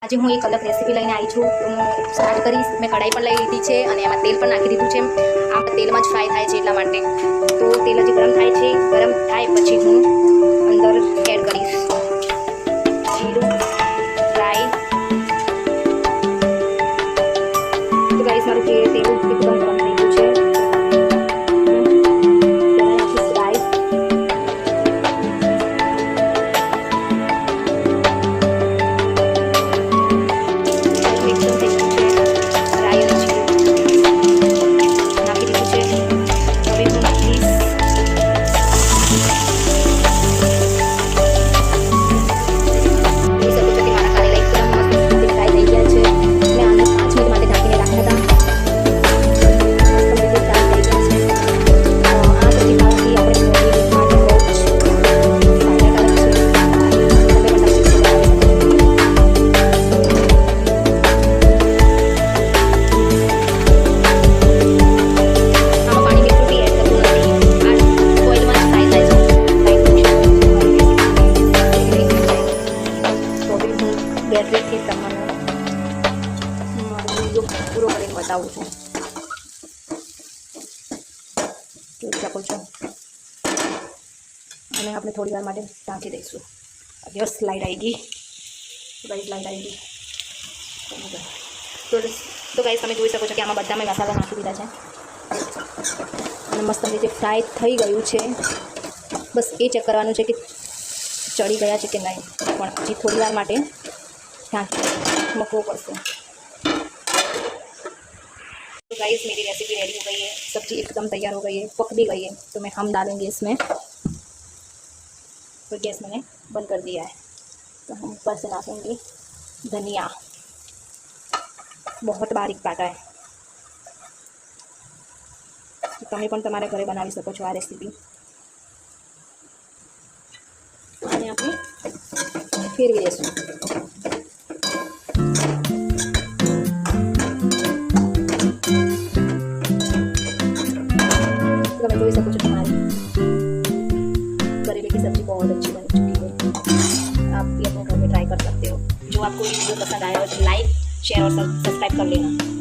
આજે હું એક અલગ રેસીપી લઈને આવી છું તો હું સ્ટાર્ટ કરીશ। મેં કઢાઈ પણ લઈ લીધી છે અને એમાં તેલ પણ નાખી દીધું છે। આમ તેલમાં જ ફ્રાય થાય છે એટલા માટે તો તેલ હજી ગરમ થાય છે। ગરમ થાય પછી હું અંદર એડ કરીશ જીરું, રાઈ। તો ગાઈસ મારું તેલ એકદમ ગરમ થઈ ગયું છે। બેટરીથી તમને મારો વિડીયો પૂરો કરીને બતાવું છું। જોઈ શકો છો અને આપણે થોડી વાર માટે ઢાંકી દઈશું। બસ લાઈટ આવી ગઈ, ગાઈસ લાઈટ આવી ગઈ। તો ગાઈસ તમે જોઈ શકો છો કે આમાં બધામાં મસાલા નાખી દીધા છે અને મસ્ત રીતે ફ્રાય થઈ ગયું છે। બસ એ ચેક કરવાનું છે કે ચડી ગયા છે કે નહીં, પણ હજી થોડી વાર માટે मको पड़ते। तो गाइस मेरी रेसिपी रेडी हो गई है, सब्जी एकदम तैयार हो गई है, पक भी गई है। तो मैं हम डालेंगे इसमें। तो गैस मैंने बंद कर दिया है। तो हम ऊपर से डालेंगे धनिया, बहुत बारीक काटा है। तो તમે પણ તમારા ઘરે બનાવી શકો છો આ રેસીપી। અને આપણે ફેરવી દઈશું। जोई सको છો हमारी करेले की सब्जी बहुत अच्छी बन चुकी है। आप भी अपने घर में ट्राई कर सकते हो। जो आपको वीडियो पसंद आया हो तो लाइक, शेयर और सब्सक्राइब कर लेना।